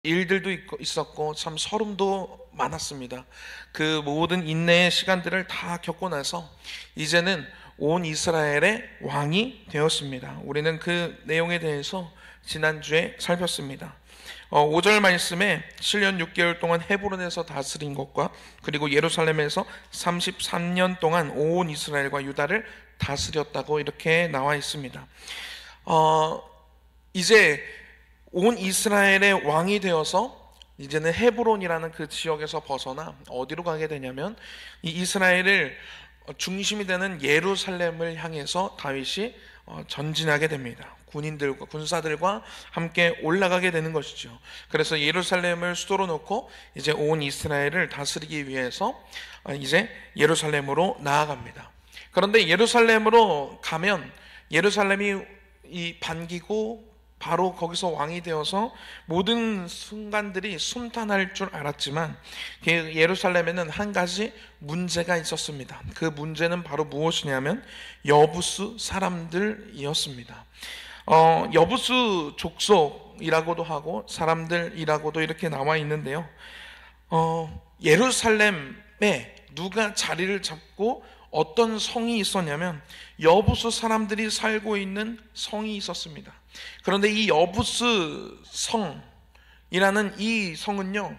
일들도 있었고 참 서름도 많았습니다. 그 모든 인내의 시간들을 다 겪고 나서 이제는 온 이스라엘의 왕이 되었습니다. 우리는 그 내용에 대해서 지난주에 살폈습니다. 5절 말씀에 7년 6개월 동안 헤브론에서 다스린 것과 그리고 예루살렘에서 33년 동안 온 이스라엘과 유다를 다스렸다고 이렇게 나와 있습니다. 이제 온 이스라엘의 왕이 되어서 이제는 헤브론이라는 그 지역에서 벗어나 어디로 가게 되냐면 이 이스라엘을 중심이 되는 예루살렘을 향해서 다윗이 전진하게 됩니다. 군인들과 군사들과 함께 올라가게 되는 것이죠. 그래서 예루살렘을 수도로 놓고 이제 온 이스라엘을 다스리기 위해서 이제 예루살렘으로 나아갑니다. 그런데 예루살렘으로 가면 예루살렘이 이 반기고 바로 거기서 왕이 되어서 모든 순간들이 순탄할 줄 알았지만 예루살렘에는 한 가지 문제가 있었습니다. 그 문제는 바로 무엇이냐면 여부스 사람들이었습니다. 여부스 족속이라고도 하고 사람들이라고도 이렇게 나와 있는데요. 예루살렘에 누가 자리를 잡고 어떤 성이 있었냐면 여부스 사람들이 살고 있는 성이 있었습니다. 그런데 이 여부스 성이라는 이 성은요,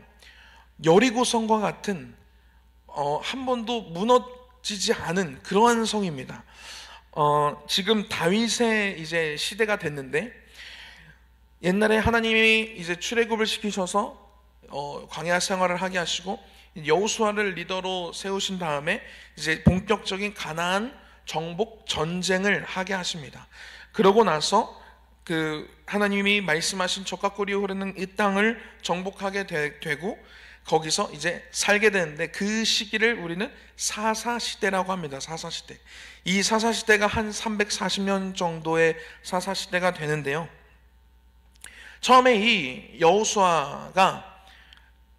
여리고 성과 같은 한 번도 무너지지 않은 그러한 성입니다. 지금 다윗의 이제 시대가 됐는데 옛날에 하나님이 이제 출애굽을 시키셔서 광야 생활을 하게 하시고 여호수아를 리더로 세우신 다음에 이제 본격적인 가나안 정복 전쟁을 하게 하십니다. 그러고 나서 그 하나님이 말씀하신 젖과 꿀이 흐르는 이 땅을 정복하게 되고 거기서 이제 살게 되는데 그 시기를 우리는 사사시대라고 합니다. 사사시대. 이 사사시대가 한 340년 정도의 사사시대가 되는데요. 처음에 이 여호수아가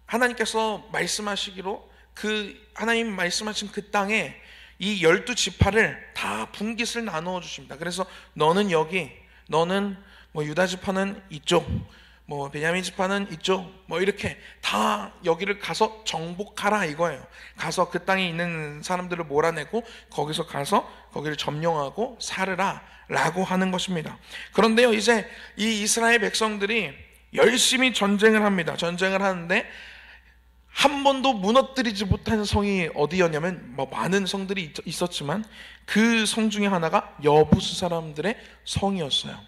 하나님께서 말씀하시기로 그 하나님 말씀하신 그 땅에 이 12지파를 다 분깃을 나누어 주십니다. 그래서 너는 여기, 너는 뭐 유다 지파는 이쪽, 뭐 베냐민 지파는 이쪽, 뭐 이렇게 다 여기를 가서 정복하라 이거예요. 가서 그 땅에 있는 사람들을 몰아내고 거기서 가서 거기를 점령하고 살으라 라고 하는 것입니다. 그런데요, 이제 이 이스라엘 백성들이 열심히 전쟁을 합니다. 전쟁을 하는데 한 번도 무너뜨리지 못한 성이 어디였냐면 뭐 많은 성들이 있었지만 그 성 중에 하나가 여부스 사람들의 성이었어요.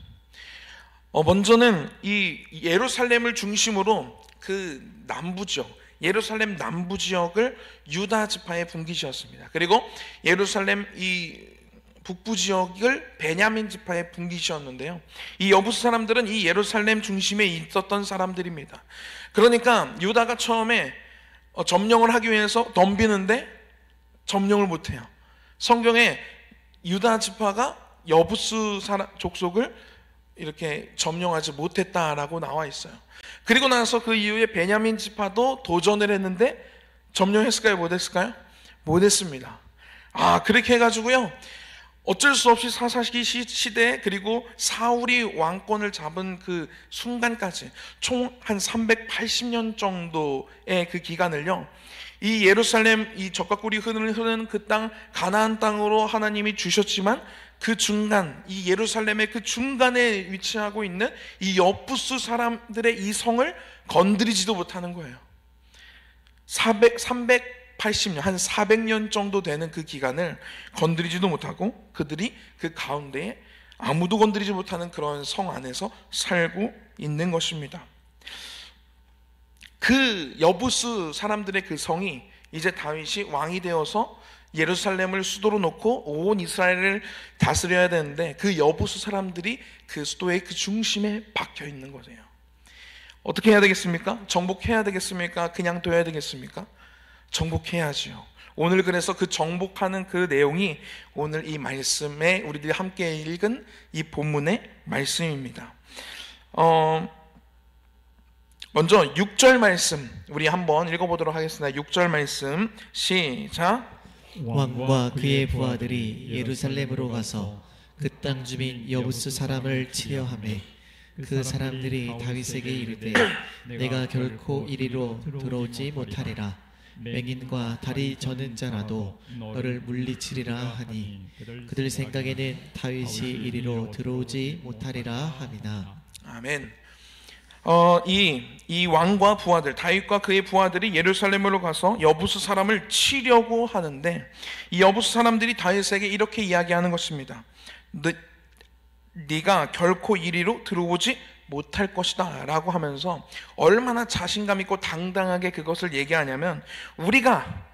먼저는 이 예루살렘을 중심으로 그 남부 지역, 예루살렘 남부 지역을 유다 지파의 분깃이었습니다. 그리고 예루살렘 이 북부 지역을 베냐민 지파의 분깃이었는데요. 이 여부스 사람들은 이 예루살렘 중심에 있었던 사람들입니다. 그러니까 유다가 처음에 점령을 하기 위해서 덤비는데 점령을 못해요. 성경에 유다 지파가 여부스 족속을 이렇게 점령하지 못했다라고 나와 있어요. 그리고 나서 그 이후에 베냐민 지파도 도전을 했는데 점령했을까요? 못했을까요? 못했습니다. 그렇게 해가지고요, 어쩔 수 없이 사사기 시대 그리고 사울이 왕권을 잡은 그 순간까지 총 한 380년 정도의 그 기간을요, 이 예루살렘 이 젖과 꿀이 흐르는 그 땅 가나안 땅으로 하나님이 주셨지만 그 중간, 이 예루살렘의 그 중간에 위치하고 있는 이 여부스 사람들의 이 성을 건드리지도 못하는 거예요. 380년, 한 400년 정도 되는 그 기간을 건드리지도 못하고 그들이 그 가운데에 아무도 건드리지 못하는 그런 성 안에서 살고 있는 것입니다. 그 여부스 사람들의 그 성이 이제 다윗이 왕이 되어서 예루살렘을 수도로 놓고 온 이스라엘을 다스려야 되는데 그 여부스 사람들이 그 수도의 그 중심에 박혀 있는 거예요. 어떻게 해야 되겠습니까? 정복해야 되겠습니까? 그냥 둬야 되겠습니까? 정복해야지요. 오늘 그래서 그 정복하는 그 내용이 오늘 이 말씀에 우리들이 함께 읽은 이 본문의 말씀입니다. 먼저 6절 말씀 우리 한번 읽어보도록 하겠습니다. 6절 말씀 시작. 왕과 그의 부하들이 예루살렘으로 가서 그 땅 주민 여부스 사람을 치려하매 그 사람들이 다윗에게 이르되 내가 결코 이리로 들어오지 못하리라. 맹인과 다리 저는 자라도 너를 물리치리라 하니 그들 생각에는 다윗이 이리로 들어오지 못하리라 함이나. 아멘. 이 왕과 부하들, 다윗과 그의 부하들이 예루살렘으로 가서 여부스 사람을 치려고 하는데, 이 여부스 사람들이 다윗에게 이렇게 이야기하는 것입니다. 네가 결코 이리로 들어오지 못할 것이다 라고 하면서 얼마나 자신감 있고 당당하게 그것을 얘기하냐면, 우리가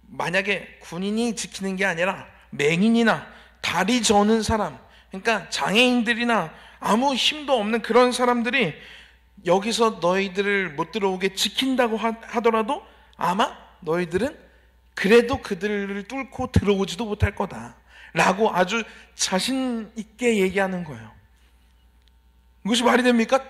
만약에 군인이 지키는 게 아니라 맹인이나 다리 저는 사람, 그러니까 장애인들이나 아무 힘도 없는 그런 사람들이 여기서 너희들을 못 들어오게 지킨다고 하더라도 아마 너희들은 그래도 그들을 뚫고 들어오지도 못할 거다 라고 아주 자신 있게 얘기하는 거예요. 이것이 말이 됩니까?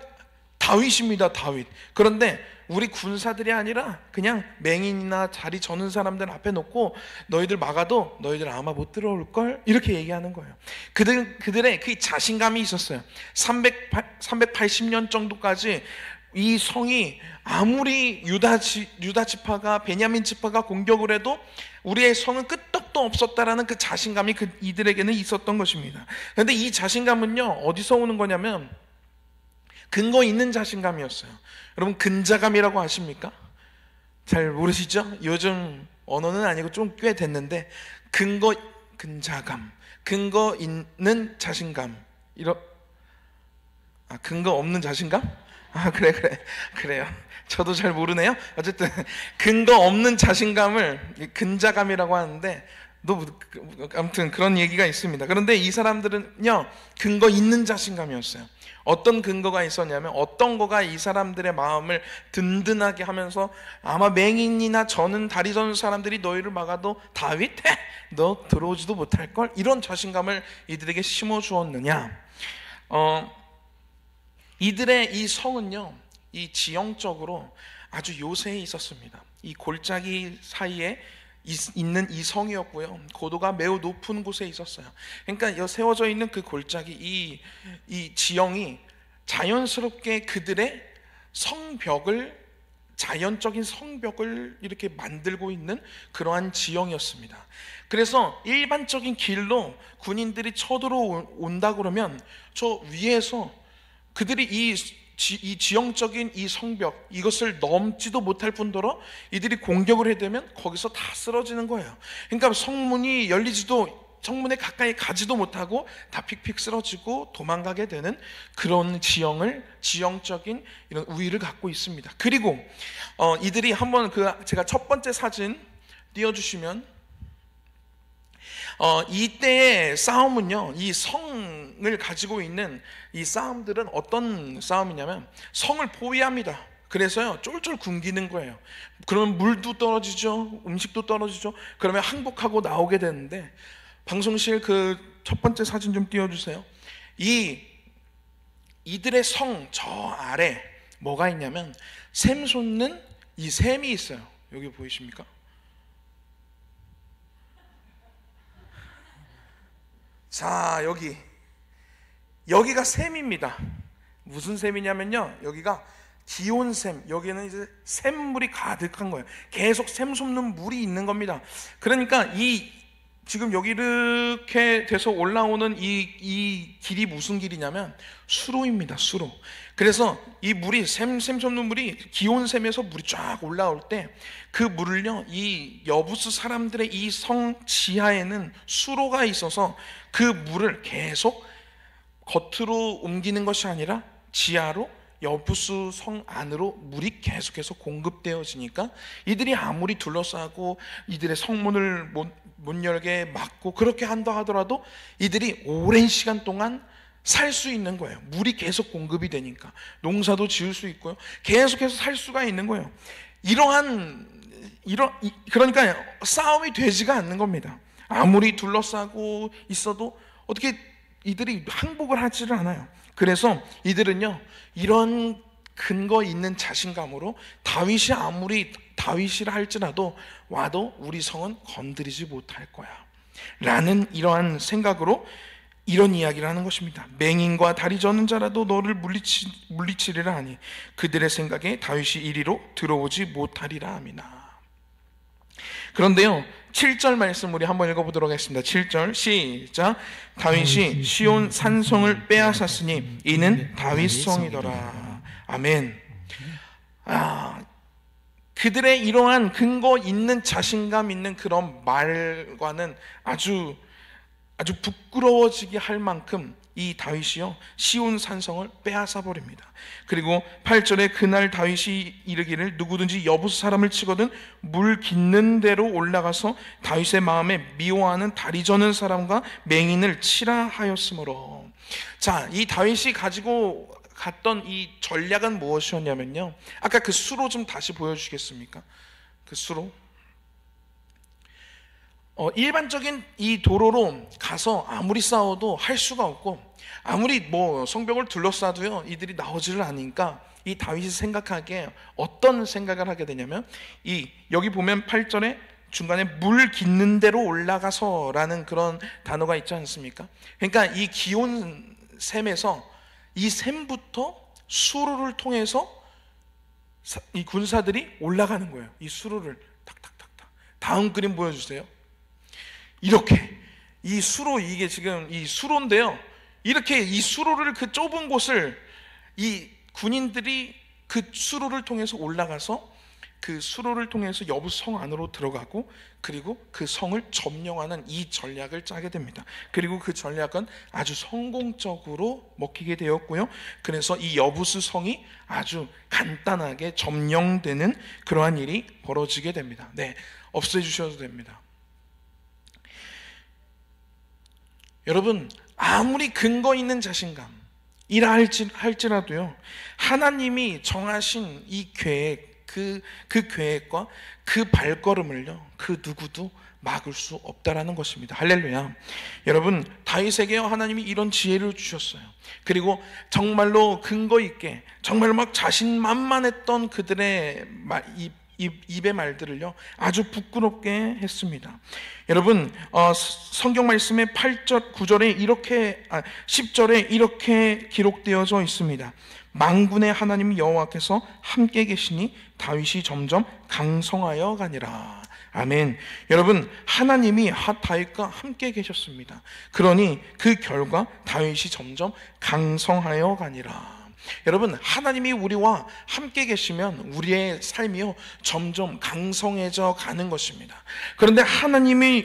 다윗입니다, 다윗. 그런데 우리 군사들이 아니라 그냥 맹인이나 다리 저는 사람들 앞에 놓고 너희들 막아도 너희들 아마 못 들어올걸? 이렇게 얘기하는 거예요. 그들의 그 자신감이 있었어요. 380년 정도까지 이 성이 아무리 유다 지파가, 베냐민 지파가 공격을 해도 우리의 성은 끄떡도 없었다라는 그 자신감이 이들에게는 있었던 것입니다. 그런데 이 자신감은요, 어디서 오는 거냐면 근거 있는 자신감이었어요. 여러분, 근자감이라고 아십니까? 잘 모르시죠? 요즘 언어는 아니고 좀 꽤 됐는데, 근자감, 근거 있는 자신감, 근거 없는 자신감? 그래요. 저도 잘 모르네요. 어쨌든 근거 없는 자신감을 근자감이라고 하는데, 아무튼 그런 얘기가 있습니다. 그런데 이 사람들은요, 근거 있는 자신감이었어요. 어떤 근거가 있었냐면, 어떤 거가 이 사람들의 마음을 든든하게 하면서 아마 맹인이나 다리 저는 사람들이 너희를 막아도 다윗, 너 들어오지도 못할걸? 이런 자신감을 이들에게 심어주었느냐? 이들의 이 성은요, 이 지형적으로 아주 요새에 있었습니다. 이 골짜기 사이에 있는 이 성이었고요, 고도가 매우 높은 곳에 있었어요. 그러니까 세워져 있는 그 골짜기, 이 지형이 자연스럽게 그들의 자연적인 성벽을 이렇게 만들고 있는 그러한 지형이었습니다. 그래서 일반적인 길로 군인들이 쳐들어온다 그러면 저 위에서 그들이 이 지형적인 이 성벽, 이것을 넘지도 못할 뿐더러 이들이 공격을 해대면 거기서 다 쓰러지는 거예요. 그러니까 성문에 가까이 가지도 못하고 다 픽픽 쓰러지고 도망가게 되는 그런 지형적인 이런 우위를 갖고 있습니다. 그리고 이들이 한번 제가 첫 번째 사진 띄워주시면, 이때의 싸움은요, 이 성을 가지고 있는 이 싸움들은 어떤 싸움이냐면 성을 포위합니다. 그래서요, 쫄쫄 굶기는 거예요. 그러면 물도 떨어지죠, 음식도 떨어지죠. 그러면 항복하고 나오게 되는데, 방송실 그 첫 번째 사진 좀 띄워주세요. 이들의 성 저 아래 뭐가 있냐면 샘 솟는 이 샘이 있어요. 여기 보이십니까? 자, 여기가 샘입니다. 무슨 샘이냐면요, 여기가 기온샘, 여기는 이제 샘물이 가득한 거예요. 계속 샘 솟는 물이 있는 겁니다. 그러니까 지금 여기 이렇게 돼서 올라오는 이 길이 무슨 길이냐면 수로입니다, 수로. 그래서 이 물이 샘 솟는 물이 기온샘에서 물이 쫙 올라올 때 그 물을요, 이 여부스 사람들의 이 성 지하에는 수로가 있어서 그 물을 계속 겉으로 옮기는 것이 아니라 지하로 여부스 성 안으로 물이 계속해서 공급되어지니까 이들이 아무리 둘러싸고 이들의 성문을 못 열게 막고 그렇게 한다 하더라도 이들이 오랜 시간 동안 살 수 있는 거예요. 물이 계속 공급이 되니까 농사도 지을 수 있고요, 계속해서 살 수가 있는 거예요. 그러니까 싸움이 되지가 않는 겁니다. 아무리 둘러싸고 있어도 어떻게 이들이 항복을 하지를 않아요. 그래서 이들은요, 이런 근거 있는 자신감으로 다윗이 아무리 다윗이라 할지라도 와도 우리 성은 건드리지 못할 거야 라는 이러한 생각으로 이런 이야기를 하는 것입니다. 맹인과 다리 저는 자라도 너를 물리치리라 하니 그들의 생각에 다윗이 이리로 들어오지 못하리라 하미나. 그런데요, 7절 말씀 우리 한번 읽어보도록 하겠습니다. 7절 시작. 다윗이 시온 산성을 빼앗았으니 이는 다윗 성이더라. 아멘. 그들의 이러한 근거 있는 자신감 있는 그런 말과는 아주 부끄러워지게 할 만큼 이 다윗이요 시온 산성을 빼앗아 버립니다. 그리고 8절에 그날 다윗이 이르기를 누구든지 여부스 사람을 치거든 물 깃는 대로 올라가서 다윗의 마음에 미워하는 다리 저는 사람과 맹인을 치라 하였으므로. 자, 이 다윗이 가지고 갔던 이 전략은 무엇이었냐면요, 아까 그 수로 좀 다시 보여주시겠습니까? 그 수로. 일반적인 이 도로로 가서 아무리 싸워도 할 수가 없고, 아무리 뭐 성벽을 둘러싸도요 이들이 나오지를 않으니까 이 다윗이 생각하기에 어떤 생각을 하게 되냐면, 여기 보면 8절에 중간에 물 깃는 대로 올라가서라는 그런 단어가 있지 않습니까? 그러니까 이 기온 샘에서 이 샘부터 수로를 통해서 이 군사들이 올라가는 거예요. 이 수로를 탁탁탁탁. 다음 그림 보여주세요. 이렇게 이 수로, 이게 지금 이 수로인데요, 이렇게 이 수로를, 그 좁은 곳을 이 군인들이 그 수로를 통해서 올라가서 그 수로를 통해서 여부스 성 안으로 들어가고, 그리고 그 성을 점령하는 이 전략을 짜게 됩니다. 그리고 그 전략은 아주 성공적으로 먹히게 되었고요, 그래서 이 여부스 성이 아주 간단하게 점령되는 그러한 일이 벌어지게 됩니다. 네, 없애주셔도 됩니다. 여러분, 아무리 근거 있는 자신감이라 할지라도요, 하나님이 정하신 이 계획, 그 계획과 그 발걸음을요, 그 누구도 막을 수 없다라는 것입니다. 할렐루야. 여러분, 다윗에게 하나님이 이런 지혜를 주셨어요. 그리고 정말로 근거 있게, 정말로 막 자신만만했던 그들의 입의 말들을요 아주 부끄럽게 했습니다. 여러분, 성경 말씀의 8절, 9절에 10절에 이렇게 기록되어져 있습니다. 만군의 하나님 여호와께서 함께 계시니 다윗이 점점 강성하여 가니라. 아멘. 여러분, 하나님이 다윗과 함께 계셨습니다. 그러니 그 결과 다윗이 점점 강성하여 가니라. 여러분, 하나님이 우리와 함께 계시면 우리의 삶이요 점점 강성해져 가는 것입니다. 그런데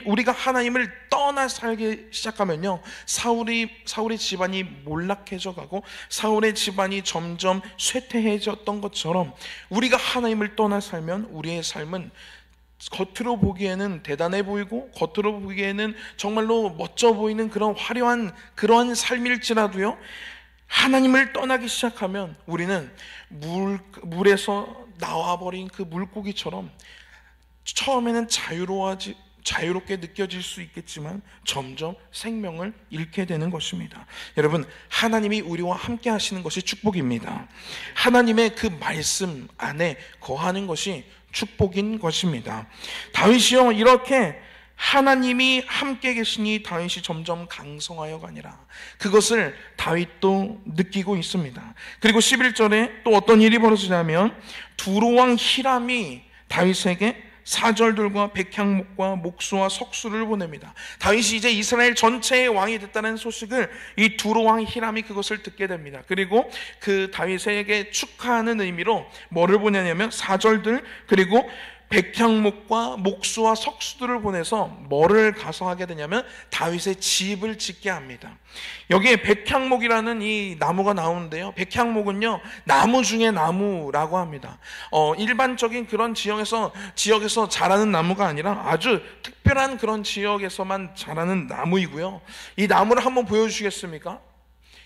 우리가 하나님을 떠나 살기 시작하면요, 사울의 집안이 몰락해져 가고 사울의 집안이 점점 쇠퇴해졌던 것처럼, 우리가 하나님을 떠나 살면 우리의 삶은 겉으로 보기에는 대단해 보이고 겉으로 보기에는 정말로 멋져 보이는 그런 화려한 그러한 삶일지라도요, 하나님을 떠나기 시작하면 우리는 물에서 나와버린 그 물고기처럼 처음에는 자유롭게 느껴질 수 있겠지만 점점 생명을 잃게 되는 것입니다. 여러분, 하나님이 우리와 함께 하시는 것이 축복입니다. 하나님의 그 말씀 안에 거하는 것이 축복인 것입니다. 다윗이요, 이렇게 하나님이 함께 계시니 다윗이 점점 강성하여 가니라, 그것을 다윗도 느끼고 있습니다. 그리고 11절에 또 어떤 일이 벌어지냐면, 두로왕 히람이 다윗에게 사절들과 백향목과 목수와 석수를 보냅니다. 다윗이 이제 이스라엘 전체의 왕이 됐다는 소식을 이 두로왕 히람이 그것을 듣게 됩니다. 그리고 그 다윗에게 축하하는 의미로 뭐를 보내냐면 사절들, 그리고 백향목과 목수와 석수들을 보내서 뭐를 가서 하게 되냐면 다윗의 집을 짓게 합니다. 여기에 백향목이라는 이 나무가 나오는데요, 백향목은요 나무 중에 나무라고 합니다. 일반적인 그런 지역에서 자라는 나무가 아니라 아주 특별한 그런 지역에서만 자라는 나무이고요, 이 나무를 한번 보여주시겠습니까?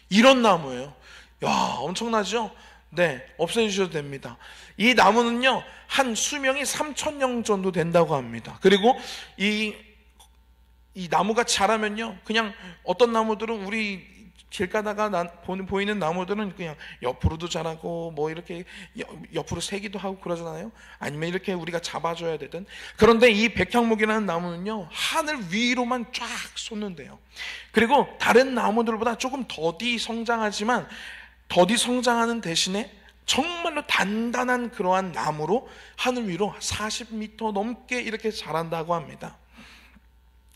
이런 나무예요. 야, 엄청나죠? 네, 없애주셔도 됩니다. 이 나무는요 한 수명이 3,000년 정도 된다고 합니다. 그리고 이 나무가 자라면요, 그냥 어떤 나무들은 우리 길 가다가 보이는 나무들은 그냥 옆으로도 자라고 뭐 이렇게 옆으로 새기도 하고 그러잖아요. 아니면 이렇게 우리가 잡아줘야 되든. 그런데 이 백향목이라는 나무는요, 하늘 위로만 쫙 솟는데요. 그리고 다른 나무들보다 조금 더디 성장하지만, 더디 성장하는 대신에 정말로 단단한 그러한 나무로 하늘 위로 40m 넘게 이렇게 자란다고 합니다.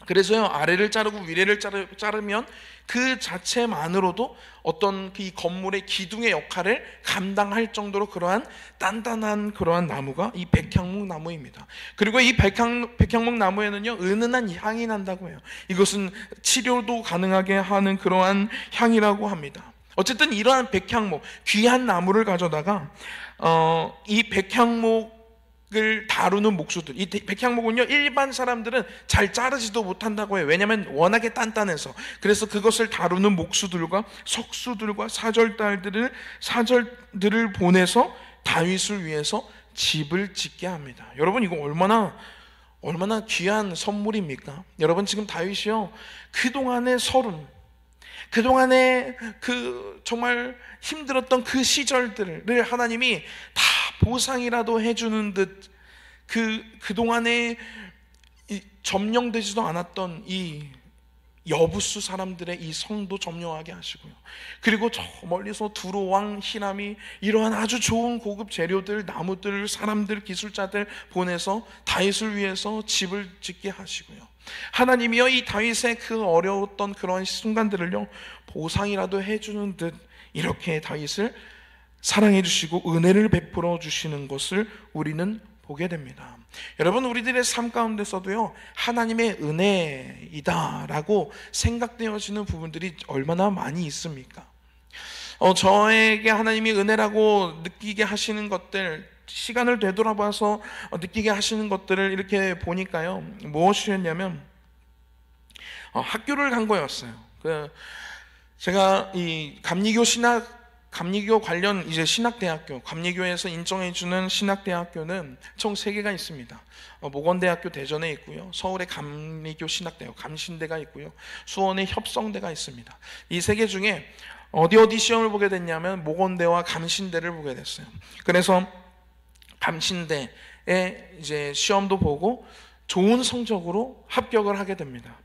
그래서요, 아래를 자르고 위례를 자르면 그 자체만으로도 어떤 이 건물의 기둥의 역할을 감당할 정도로 그러한 단단한 그러한 나무가 이 백향목 나무입니다. 그리고 이 백향목 나무에는요, 은은한 향이 난다고 해요. 이것은 치료도 가능하게 하는 그러한 향이라고 합니다. 어쨌든 이러한 백향목, 귀한 나무를 가져다가 이 백향목을 다루는 목수들, 이 백향목은요, 일반 사람들은 잘 자르지도 못한다고 해요. 왜냐하면 워낙에 단단해서. 그래서 그것을 다루는 목수들과 석수들과 사절들을 보내서 다윗을 위해서 집을 짓게 합니다. 여러분, 이거 얼마나 귀한 선물입니까? 여러분, 지금 다윗이요, 그동안의 서름, 그동안에 그 정말 힘들었던 그 시절들을 하나님이 다 보상이라도 해주는 듯, 그동안에 점령되지도 않았던 이 여부수 사람들의 이 성도 점령하게 하시고요. 그리고 저 멀리서 두로 왕 히람이 이러한 아주 좋은 고급 재료들, 나무들, 사람들, 기술자들 보내서 다윗을 위해서 집을 짓게 하시고요. 하나님이여, 이 다윗의 그 어려웠던 그런 순간들을요, 보상이라도 해주는 듯 이렇게 다윗을 사랑해 주시고 은혜를 베풀어 주시는 것을 우리는 보게 됩니다. 여러분, 우리들의 삶 가운데서도요, 하나님의 은혜이다라고 생각되어지는 부분들이 얼마나 많이 있습니까? 저에게 하나님이 은혜라고 느끼게 하시는 것들, 시간을 되돌아봐서 느끼게 하시는 것들을 이렇게 보니까요, 무엇이었냐면 학교를 간 거였어요. 제가 이 감리교 관련 이제 신학대학교, 감리교에서 인정해주는 신학대학교는 총 3개가 있습니다. 목원대학교 대전에 있고요, 서울의 감리교 신학대학 감신대가 있고요, 수원의 협성대가 있습니다. 이 3개 중에 어디 시험을 보게 됐냐면 목원대와 감신대를 보게 됐어요. 그래서 감신대에 이제 시험도 보고 좋은 성적으로 합격을 하게 됩니다.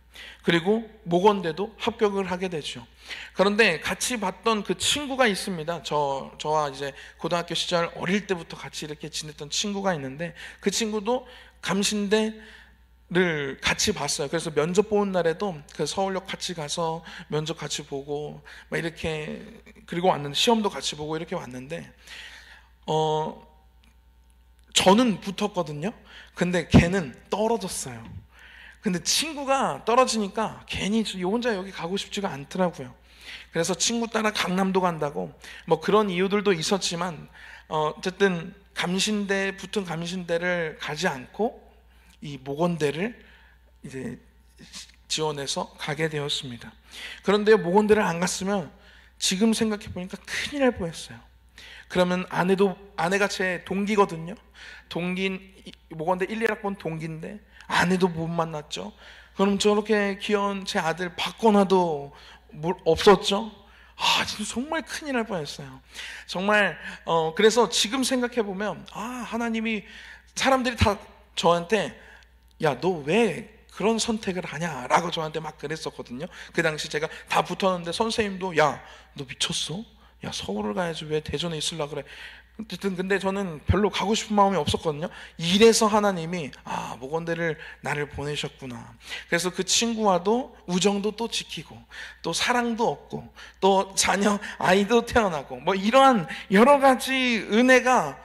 그리고 목원대도 합격을 하게 되죠. 그런데 같이 봤던 그 친구가 있습니다. 저와 이제 고등학교 시절 어릴 때부터 같이 이렇게 지냈던 친구가 있는데, 그 친구도 감신대를 같이 봤어요. 그래서 면접 보는 날에도 그 서울역 같이 가서 면접 같이 보고 막 이렇게, 그리고 왔는데 시험도 같이 보고 이렇게 왔는데, 저는 붙었거든요. 근데 걔는 떨어졌어요. 근데 친구가 떨어지니까 괜히 혼자 여기 가고 싶지가 않더라고요. 그래서 친구 따라 강남도 간다고 뭐 그런 이유들도 있었지만, 어쨌든 붙은 감신대를 가지 않고 이 목원대를 이제 지원해서 가게 되었습니다. 그런데 목원대를 안 갔으면 지금 생각해 보니까 큰일 날 뻔했어요. 그러면 아내가 제 동기거든요. 목원대 1, 2학번 동기인데 아내도 못 만났죠. 그럼 저렇게 귀여운 제 아들 바꿔놔도 없었죠. 진짜 정말 큰일 날 뻔했어요. 정말 그래서 지금 생각해 보면 하나님이, 사람들이 다 저한테 야, 너 왜 그런 선택을 하냐라고 저한테 막 그랬었거든요. 그 당시 제가 다 붙었는데 선생님도 야, 너 미쳤어? 야, 서울을 가야지 왜 대전에 있으려고 그래? 어쨌든 근데 저는 별로 가고 싶은 마음이 없었거든요. 이래서 하나님이 목원대를 나를 보내셨구나. 그래서 그 친구와도 우정도 또 지키고 또 사랑도 얻고 또 아이도 태어나고 뭐 이러한 여러 가지 은혜가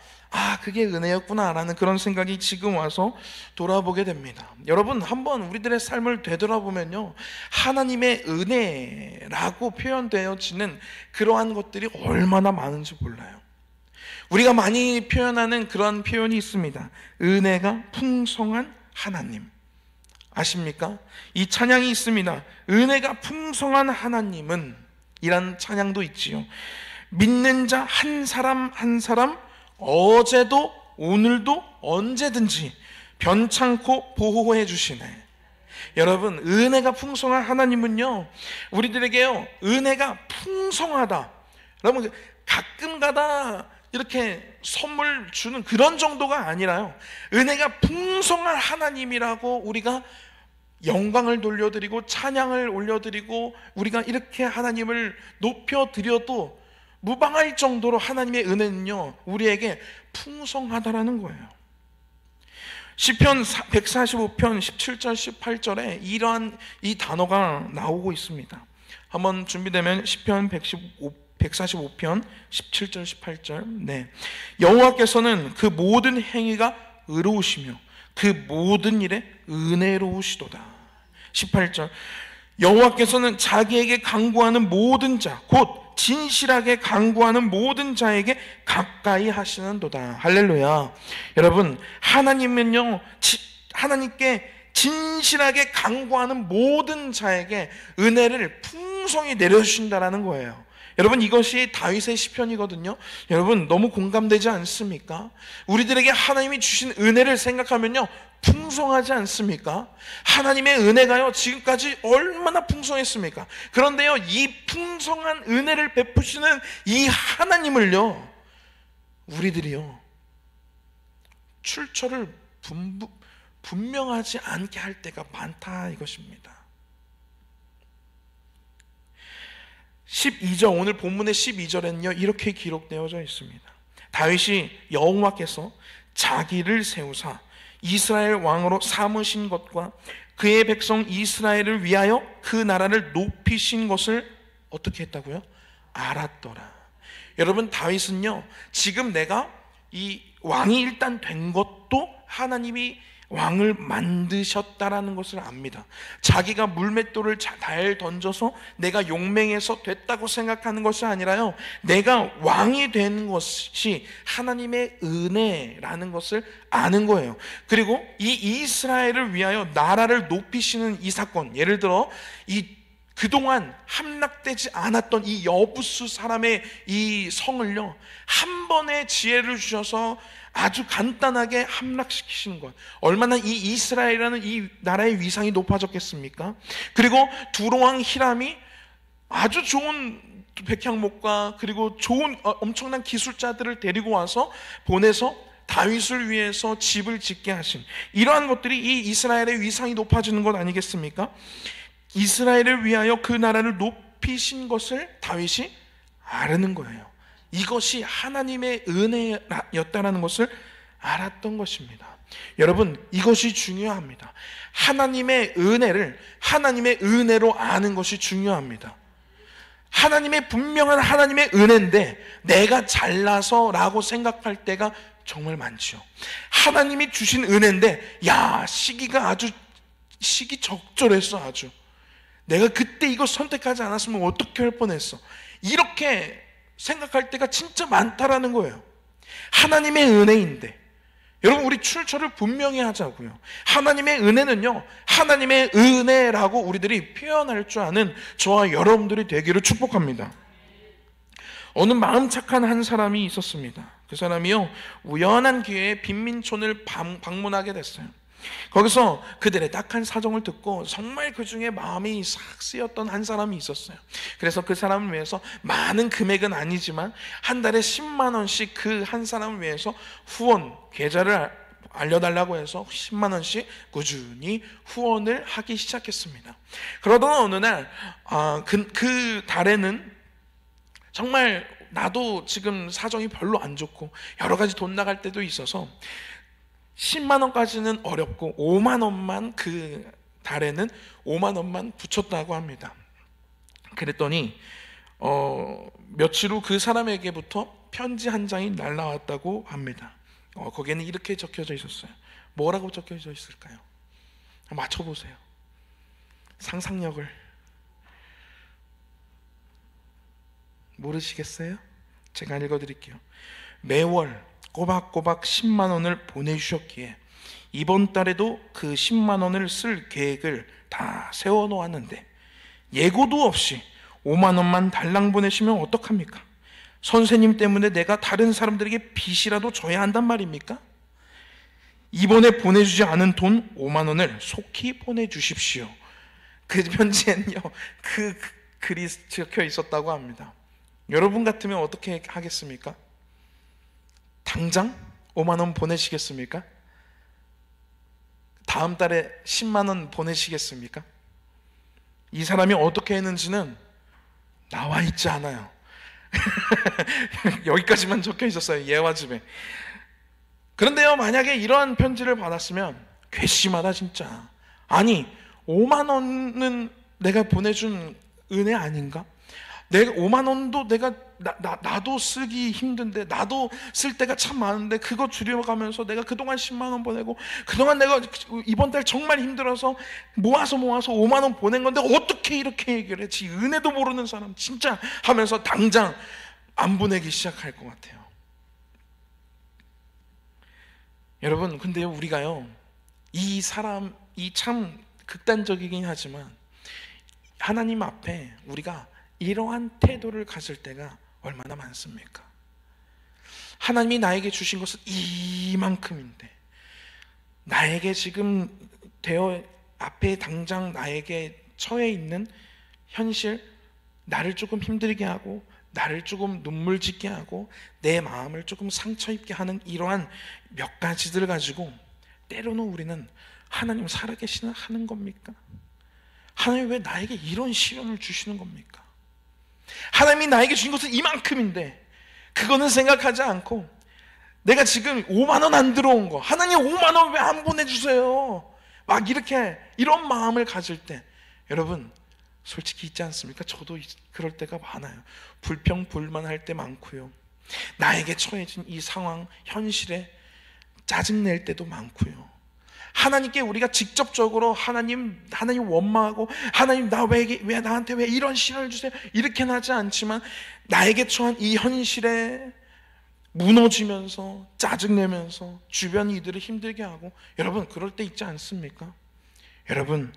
그게 은혜였구나라는 그런 생각이 지금 와서 돌아보게 됩니다. 여러분, 한번 우리들의 삶을 되돌아보면요, 하나님의 은혜라고 표현되어지는 그러한 것들이 얼마나 많은지 몰라요. 우리가 많이 표현하는 그런 표현이 있습니다. 은혜가 풍성한 하나님. 아십니까? 이 찬양이 있습니다. 은혜가 풍성한 하나님은 이란 찬양도 있지요. 믿는 자 한 사람 한 사람 어제도 오늘도 언제든지 변창코 보호해 주시네. 여러분, 은혜가 풍성한 하나님은요, 우리들에게요, 은혜가 풍성하다. 여러분, 가끔가다 이렇게 선물 주는 그런 정도가 아니라요, 은혜가 풍성한 하나님이라고 우리가 영광을 돌려드리고 찬양을 올려드리고 우리가 이렇게 하나님을 높여드려도 무방할 정도로 하나님의 은혜는요, 우리에게 풍성하다라는 거예요. 시편 145편 17절 18절에 이러한 이 단어가 나오고 있습니다. 한번 준비되면 시편 145편 17절 18절. 네. 여호와께서는 그 모든 행위가 의로우시며 그 모든 일에 은혜로우시도다. 18절. 여호와께서는 자기에게 강구하는 모든 자, 곧 진실하게 강구하는 모든 자에게 가까이 하시는도다. 할렐루야. 여러분, 하나님은요, 하나님께 진실하게 강구하는 모든 자에게 은혜를 풍성히 내려주신다라는 거예요. 여러분, 이것이 다윗의 시편이거든요. 여러분, 너무 공감되지 않습니까? 우리들에게 하나님이 주신 은혜를 생각하면요, 풍성하지 않습니까? 하나님의 은혜가요, 지금까지 얼마나 풍성했습니까? 그런데요, 이 풍성한 은혜를 베푸시는 이 하나님을요, 우리들이요, 출처를 분명하지 않게 할 때가 많다, 이것입니다. 12절, 오늘 본문의 12절에는요, 이렇게 기록되어져 있습니다. 다윗이 여호와께서 자기를 세우사 이스라엘 왕으로 삼으신 것과 그의 백성 이스라엘을 위하여 그 나라를 높이신 것을 어떻게 했다고요? 알았더라. 여러분, 다윗은요, 지금 내가 이 왕이 일단 된 것도 하나님이 왕을 만드셨다라는 것을 압니다. 자기가 물맷돌을 잘 던져서 내가 용맹해서 됐다고 생각하는 것이 아니라요, 내가 왕이 된 것이 하나님의 은혜라는 것을 아는 거예요. 그리고 이 이스라엘을 위하여 나라를 높이시는 이 사건, 예를 들어 그동안 함락되지 않았던 이 여부스 사람의 이 성을요, 한 번의 지혜를 주셔서 아주 간단하게 함락시키시는 것, 얼마나 이 이스라엘이라는 이 나라의 위상이 높아졌겠습니까? 그리고 두로왕 히람이 아주 좋은 백향목과 그리고 좋은 엄청난 기술자들을 데리고 와서 보내서 다윗을 위해서 집을 짓게 하신 이러한 것들이 이 이스라엘의 위상이 높아지는 것 아니겠습니까? 이스라엘을 위하여 그 나라를 높이신 것을 다윗이 아는 거예요. 이것이 하나님의 은혜였다라는 것을 알았던 것입니다. 여러분, 이것이 중요합니다. 하나님의 은혜를 하나님의 은혜로 아는 것이 중요합니다. 하나님의 분명한 하나님의 은혜인데 내가 잘나서라고 생각할 때가 정말 많죠. 하나님이 주신 은혜인데 시기 적절했어. 아주 내가 그때 이거 선택하지 않았으면 어떻게 할 뻔했어, 이렇게 생각할 때가 진짜 많다라는 거예요. 하나님의 은혜인데 여러분, 우리 출처를 분명히 하자고요. 하나님의 은혜는요, 하나님의 은혜라고 우리들이 표현할 줄 아는 저와 여러분들이 되기를 축복합니다. 어느 마음 착한 한 사람이 있었습니다. 그 사람이요, 우연한 기회에 빈민촌을 방문하게 됐어요. 거기서 그들의 딱한 사정을 듣고 정말 그 중에 마음이 싹 쓰였던 한 사람이 있었어요. 그래서 그 사람을 위해서 많은 금액은 아니지만 한 달에 10만 원씩 그 한 사람을 위해서 후원 계좌를 알려달라고 해서 10만 원씩 꾸준히 후원을 하기 시작했습니다. 그러다가 어느 날 그 달에는 정말 나도 지금 사정이 별로 안 좋고 여러 가지 돈 나갈 때도 있어서 10만 원까지는 어렵고 5만 원만 그 달에는 5만 원만 붙였다고 합니다. 그랬더니 며칠 후 그 사람에게부터 편지 한 장이 날라왔다고 합니다. 거기에는 이렇게 적혀져 있었어요. 뭐라고 적혀져 있을까요? 맞춰보세요. 상상력을 모르시겠어요? 제가 읽어드릴게요. 매월 꼬박꼬박 10만 원을 보내주셨기에 이번 달에도 그 10만 원을 쓸 계획을 다 세워놓았는데 예고도 없이 5만 원만 달랑 보내시면 어떡합니까? 선생님 때문에 내가 다른 사람들에게 빚이라도 져야 한단 말입니까? 이번에 보내주지 않은 돈 5만 원을 속히 보내주십시오. 그 편지에는요, 그 글이 적혀 있었다고 합니다. 여러분 같으면 어떻게 하겠습니까? 당장 5만 원 보내시겠습니까? 다음 달에 10만 원 보내시겠습니까? 이 사람이 어떻게 했는지는 나와 있지 않아요. 여기까지만 적혀 있었어요, 예화집에. 그런데요, 만약에 이러한 편지를 받았으면 괘씸하다 진짜. 아니 5만 원은 내가 보내준 은혜 아닌가? 내가 5만 원도 나도 쓰기 힘든데, 나도 쓸 때가 참 많은데 그거 줄여가면서 내가 그동안 10만 원 보내고, 그동안 내가 이번 달 정말 힘들어서 모아서 5만 원 보낸 건데 어떻게 이렇게 얘기를 했지? 은혜도 모르는 사람 진짜 하면서 당장 안 보내기 시작할 것 같아요. 여러분, 근데 우리가요, 이 사람이 참 극단적이긴 하지만 하나님 앞에 우리가 이러한 태도를 가질 때가 얼마나 많습니까? 하나님이 나에게 주신 것은 이만큼인데, 나에게 지금 앞에 당장 나에게 처해 있는 현실, 나를 조금 힘들게 하고, 나를 조금 눈물 짓게 하고, 내 마음을 조금 상처 입게 하는 이러한 몇 가지들을 가지고 때로는 우리는 하나님 살아계시나 하는 겁니까? 하나님 왜 나에게 이런 시련을 주시는 겁니까? 하나님이 나에게 주신 것은 이만큼인데 그거는 생각하지 않고, 내가 지금 5만 원 안 들어온 거, 하나님 5만 원 왜 안 보내주세요? 막 이렇게 이런 마음을 가질 때, 여러분 솔직히 있지 않습니까? 저도 그럴 때가 많아요. 불평불만할 때 많고요, 나에게 처해진 이 상황, 현실에 짜증낼 때도 많고요. 하나님께 우리가 직접적으로 하나님 원망하고, 하나님 왜 나한테 왜 이런 시련을 주세요? 이렇게는 하지 않지만 나에게 처한 이 현실에 무너지면서 짜증내면서 주변 이들을 힘들게 하고, 여러분 그럴 때 있지 않습니까? 여러분,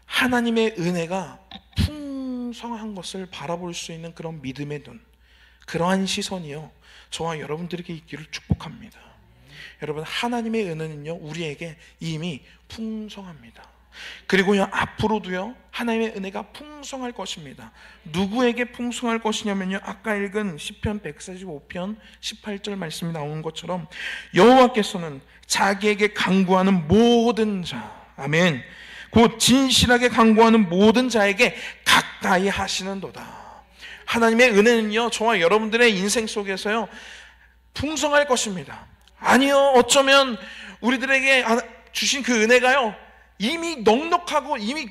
하나님의 은혜가 풍성한 것을 바라볼 수 있는 그런 믿음의 눈, 그러한 시선이요, 저와 여러분들에게 있기를 축복합니다. 여러분, 하나님의 은혜는요 우리에게 이미 풍성합니다. 그리고요 앞으로도요 하나님의 은혜가 풍성할 것입니다. 누구에게 풍성할 것이냐면요, 아까 읽은 시편 145편 18절 말씀이 나오는 것처럼 여호와께서는 자기에게 간구하는 모든 자, 아멘, 곧 진실하게 간구하는 모든 자에게 가까이 하시는도다. 하나님의 은혜는요 저와 여러분들의 인생 속에서요 풍성할 것입니다. 아니요, 어쩌면 우리들에게 주신 그 은혜가요 이미 넉넉하고, 이미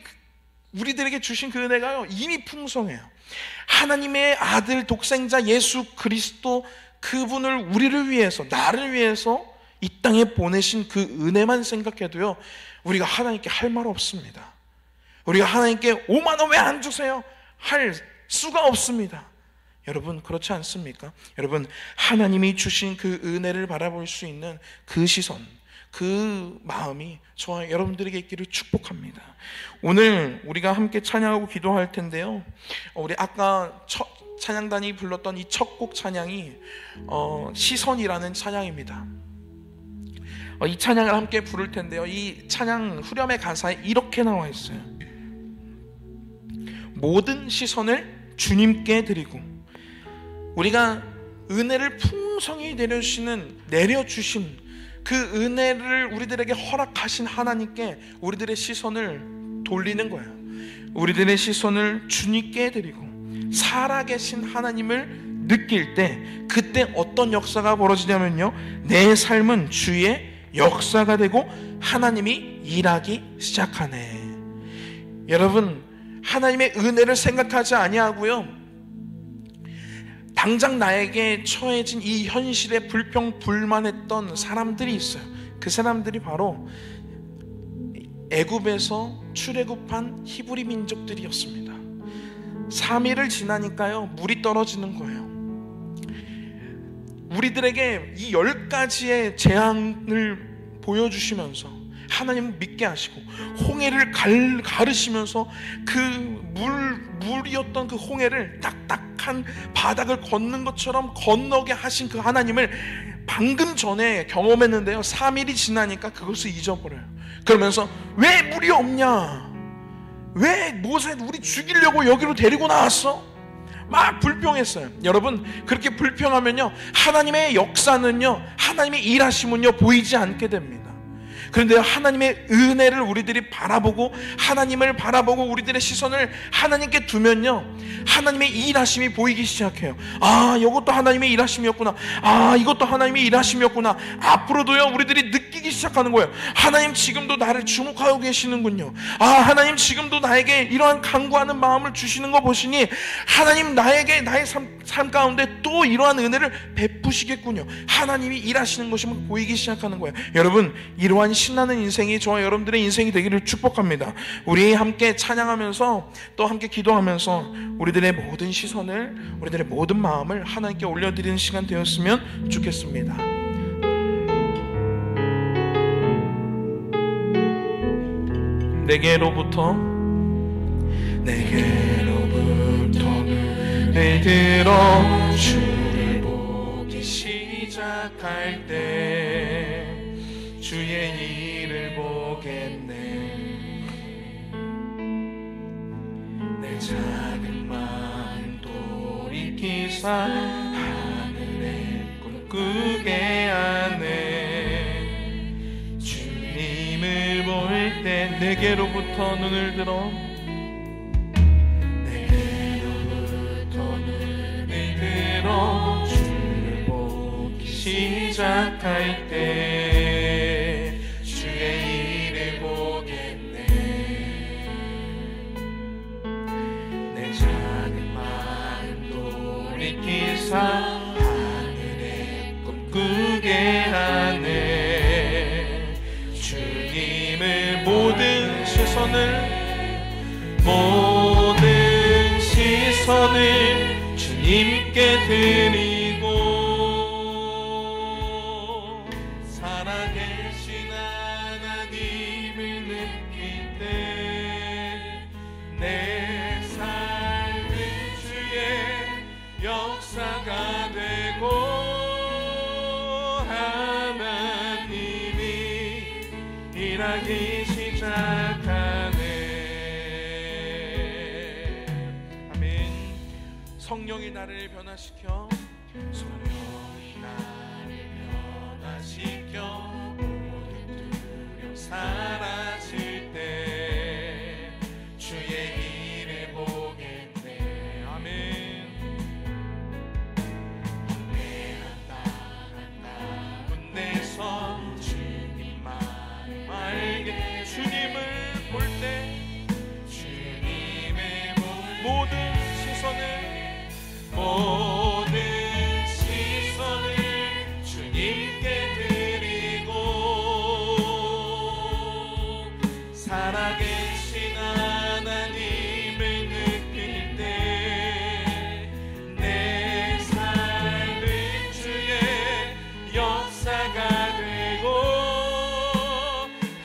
우리들에게 주신 그 은혜가요 이미 풍성해요. 하나님의 아들 독생자 예수 그리스도, 그분을 우리를 위해서, 나를 위해서 이 땅에 보내신 그 은혜만 생각해도요 우리가 하나님께 할 말 없습니다. 우리가 하나님께 5만 원 왜 안 주세요? 할 수가 없습니다. 여러분 그렇지 않습니까? 여러분, 하나님이 주신 그 은혜를 바라볼 수 있는 그 시선, 그 마음이 저와 여러분들에게 있기를 축복합니다. 오늘 우리가 함께 찬양하고 기도할 텐데요, 우리 아까 찬양단이 불렀던 이 첫 곡 찬양이 시선이라는 찬양입니다. 이 찬양을 함께 부를 텐데요, 이 찬양 후렴의 가사에 이렇게 나와 있어요. 모든 시선을 주님께 드리고, 우리가 은혜를 풍성히 내려주신 그 은혜를 우리들에게 허락하신 하나님께 우리들의 시선을 돌리는 거예요. 우리들의 시선을 주님께 드리고 살아계신 하나님을 느낄 때, 그때 어떤 역사가 벌어지냐면요, 내 삶은 주의 역사가 되고 하나님이 일하기 시작하네. 여러분, 하나님의 은혜를 생각하지 아니하고요, 당장 나에게 처해진 이 현실에 불평불만했던 사람들이 있어요. 그 사람들이 바로 애굽에서 출애굽한 히브리 민족들이었습니다. 3일을 지나니까요 물이 떨어지는 거예요. 우리들에게 이 10가지의 재앙을 보여주시면서 하나님은 믿게 하시고, 홍해를 가르시면서 그 물이었던 그 홍해를 딱딱한 바닥을 걷는 것처럼 건너게 하신 그 하나님을 방금 전에 경험했는데요, 3일이 지나니까 그것을 잊어버려요. 그러면서 왜 물이 없냐, 왜 모세 우리 죽이려고 여기로 데리고 나왔어? 막 불평했어요. 여러분, 그렇게 불평하면요, 하나님의 역사는요, 하나님의 일하심은요 보이지 않게 됩니다. 그런데 하나님의 은혜를 우리들이 바라보고, 하나님을 바라보고 우리들의 시선을 하나님께 두면요, 하나님의 일하심이 보이기 시작해요. 아, 이것도 하나님의 일하심이었구나. 아, 이것도 하나님의 일하심이었구나. 앞으로도요 우리들이 느끼기 시작하는 거예요. 하나님 지금도 나를 주목하고 계시는군요. 아, 하나님 지금도 나에게 이러한 간구하는 마음을 주시는 거 보시니 하나님 나에게 나의 삶 가운데 또 이러한 은혜를 베푸시겠군요. 하나님이 일하시는 것이 보이기 시작하는 거예요. 여러분, 이러한 신나는 인생이 저와 여러분들의 인생이 되기를 축복합니다. 우리 함께 찬양하면서 또 함께 기도하면서 우리들의 모든 시선을, 우리들의 모든 마음을 하나님께 올려드리는 시간 되었으면 좋겠습니다. 내게로부터 눈을 들어 주를 보기 시작할 때 주의 일을 보겠네. 내 작은 마음 돌이키사 하늘에 꿈꾸게 하네. 주님을 볼 때 내게로부터 눈을 들어 주를 보기 시작할 때 주의 일을 보겠네. 내 작은 마음 돌이키사 하늘에 꿈꾸게 하네. 주님을 모든 시선을 주님께 드리고 살아계신 하나님을 느낄 때 내 삶은 주의 역사가 되고 하나님이 일하기 시작하네. 성령이 나를 변화시켜, 성령이 나를 변화시켜 모든 두려움 사라질 때 주의 일을 보겠네. 아멘. 황폐한 땅 가운데서 주님만을 알게, 주님을 볼 때 주님의 모든 시선을 주님께 드리고 살아계신 하나님을 느낄 때 내 삶은 주의 역사가 되고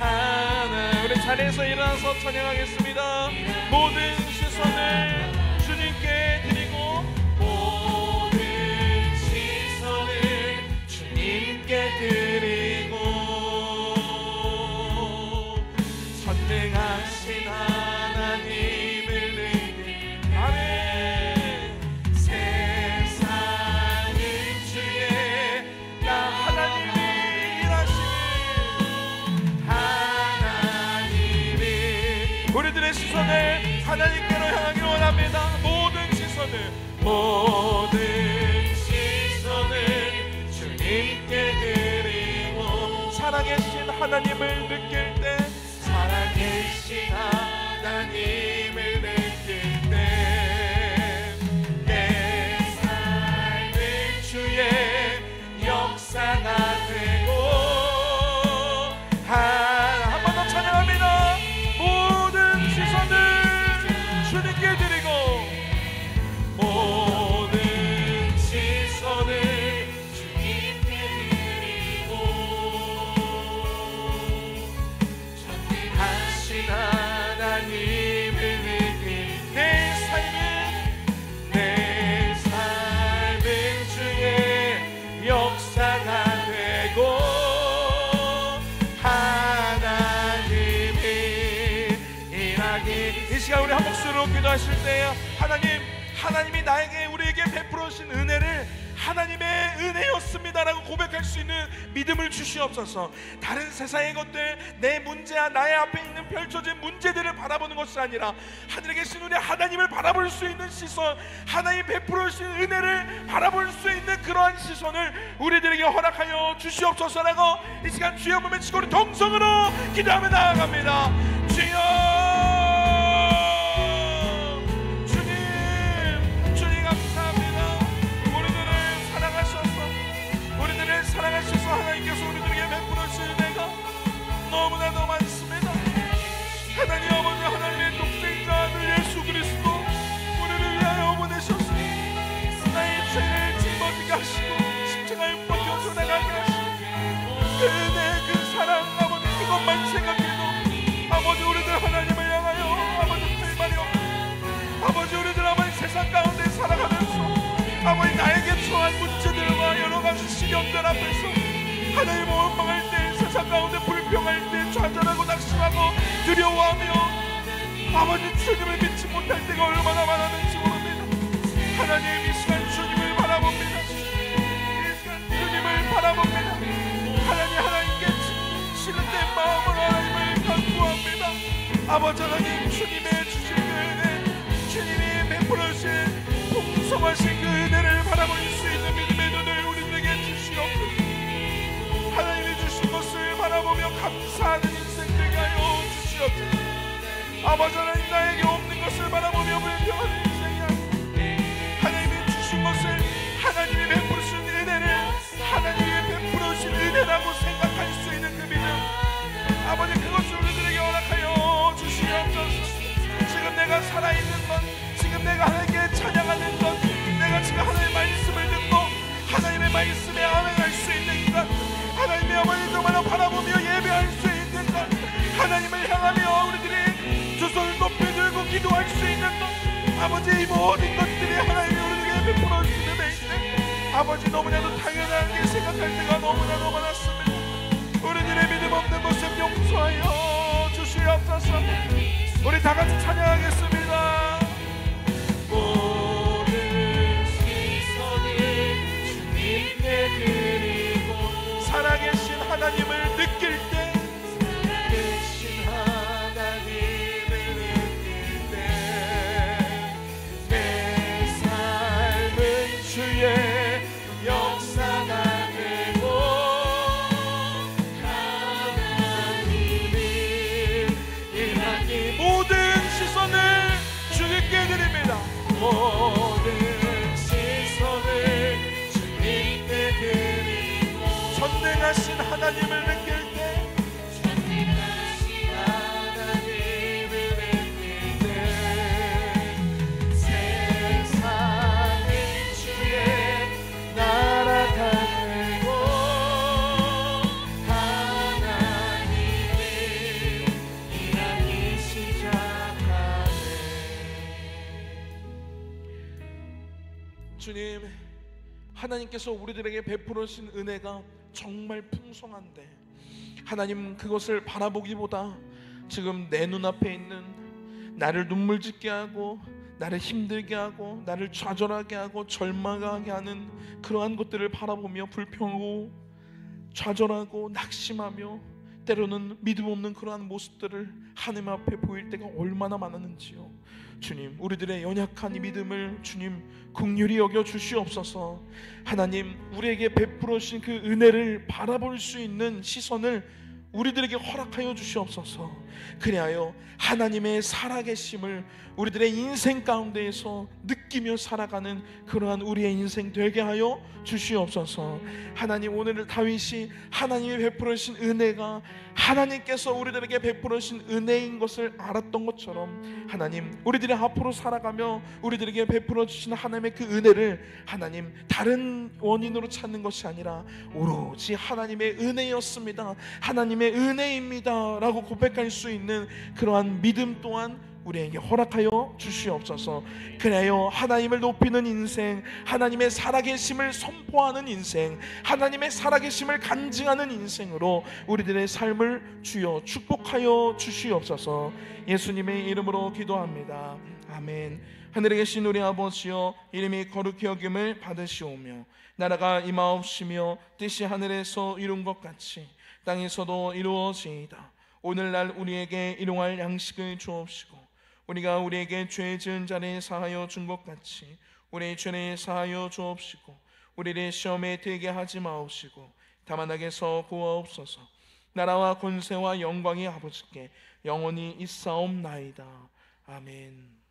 하나. 우리 자리에서 일어나서 찬양하겠습니다. 모든 시선을 주님께 드리고 드리고 선능하신 하나님을 느끼. 아멘. 세상은 주의 하나님이 일하시는 하나님이 우리들의 시선을 하나님께로 향하기 원합니다. 모든 시선을 주님께 드리고 살아계신 하나님을 느낄 때 살아계신 하나님을 느낄 때 내 삶은 주의 역사가 되고 한 번 더 찬양합니다. 모든 시선을 주님께 드리고 모든 시선을 하나님을 느낄 내 삶의 눈으로 기도하실 때 하나님이 나에게 우리에게 베풀어 주신 은혜를 하나님의 은혜였습니다라고 고백할 수 있는 믿음을 주시옵소서. 다른 세상의 것들, 내 문제야 나의 앞에 있는 펼쳐진 문제들을 바라보는 것이 아니라 하늘에 계신 우리 하나님을 바라볼 수 있는 시선, 하나님 베풀어 주신 은혜를 바라볼 수 있는 그러한 시선을 우리들에게 허락하여 주시옵소서라고 이 시간 주여 몸에 치고 우리 동성으로 기도하며 나아갑니다. 주여, 사랑하셔서 하나님께서 우리들에게 베풀어 주신 은혜가 너무나도 많습니다. 하나님 아버지, 하나님의 독생자 아들 예수 그리스도 우리를 위하여 보내셔서 나의 죄를 짊어지게 하시고 십자가에 못 박혀 돌아가게 하시고 그 은혜, 그 사랑, 아버지 그것만 생각해도 아버지 우리들 하나님을 향하여 아버지 할 말이 없고 아버지 우리들 아버지 세상 가운데 살아가면서 아버지 나에게 처한 문제들과 여러가지 시련들 앞에서 하나님 원망할 때, 세상 가운데 불평할 때, 좌절하고 낙심하고 두려워하며 아버지 주님을 믿지 못할 때가 얼마나 많았는지 모릅니다. 하나님 이 시간 주님을 바라봅니다. 이 시간 주님을 바라봅니다. 하나님께 치는된 마음으로 하나님을 간구합니다. 아버지 하나님, 주님의 주신 그 은혜, 주님이 베풀어 주신 풍성하신 그 은혜를 바라볼 수 있는 믿음의 눈을 우리들에게 주시옵소서. 하나님이 주신 것을 바라보며 감사하는 인생 되게 하여 주시옵소서. 아버지 하나님, 나에게 없는 것을 바라보며 불평하는 인생이 아니라 하나님이 주신 것을, 하나님이 베푸신 은혜를 하나님이 베풀어주신 은혜라고 생각할 수 있는 그 믿음, 아버지 그것을 우리들에게 허락하여 주시옵소서. 지금 내가 살아있는 것, 지금 내가 하나님께 찬양하는 것, 내가 지금 하나님의 말씀을 듣고 하나님의 말씀에 아멘할 수 있는 것, 하나님의 어머니 정말로 바라보며 예배할 수 있는 것, 하나님을 향하며 우리들이 두 손을 높이 들고 기도할 수 있는 것, 아버지 이 모든 것들이 하나님이 우리에게 베풀어 주시는 데 아버지 너무나도 당연하게 생각할 때가 너무나도 많았습니다. 우리들의 믿음 없는 모습 용서하여 주시옵소서. 우리 다 같이 찬양하겠습니다. 모든 시선을 주님께 드리고 살아계신 하나님을 느낄 때, 살아계신 하나님을 느낄 때 내 삶은 주의 역사가 되고 하나님이 일하기, 모든 시선을 주님께 드립니다. 모든 시선을 주님께 드리고 전능하신 하나님을 느낄 때, 전능하신 하나님을 느낄 때 세상은 주의 나라가 되고 하나님은 일하기 시작하네. 주님, 하나님께서 우리들에게 베풀어 주신 은혜가 정말 풍성한데 하나님 그것을 바라보기보다 지금 내 눈앞에 있는 나를 눈물 짓게 하고 나를 힘들게 하고 나를 좌절하게 하고 절망하게 하는 그러한 것들을 바라보며 불평하고 좌절하고 낙심하며 때로는 믿음 없는 그러한 모습들을 하나님 앞에 보일 때가 얼마나 많았는지요. 주님, 우리들의 연약한 이 믿음을 주님 긍휼히 여겨 주시옵소서. 하나님, 우리에게 베풀어 주신 그 은혜를 바라볼 수 있는 시선을 우리들에게 허락하여 주시옵소서. 그리하여 하나님의 살아계심을 우리들의 인생 가운데에서 느끼며 살아가는 그러한 우리의 인생 되게 하여 주시옵소서. 하나님, 오늘 다윗이 하나님이 베풀어 주신 은혜가 하나님께서 우리들에게 베풀어 주신 은혜인 것을 알았던 것처럼 하나님, 우리들이 앞으로 살아가며 우리들에게 베풀어 주신 하나님의 그 은혜를 하나님 다른 원인으로 찾는 것이 아니라 오로지 하나님의 은혜였습니다, 하나님의 은혜입니다 라고 고백할 수 있는 그러한 믿음 또한 우리에게 허락하여 주시옵소서. 그래요, 하나님을 높이는 인생, 하나님의 살아계심을 선포하는 인생, 하나님의 살아계심을 간증하는 인생으로 우리들의 삶을 주여 축복하여 주시옵소서. 예수님의 이름으로 기도합니다. 아멘. 하늘에 계신 우리 아버지여, 이름이 거룩히 여김을 받으시오며 나라가 임하옵시며 뜻이 하늘에서 이룬 것 같이 땅에서도 이루어지이다. 오늘날 우리에게 일용할 양식을 주옵시고 우리가 우리에게 죄 지은 자를 사하여 준 것 같이 우리의 죄를 사하여 주옵시고 우리를 시험에 들게 하지 마옵시고 다만 악에서 구하옵소서. 나라와 권세와 영광이 아버지께 영원히 있사옵나이다. 아멘.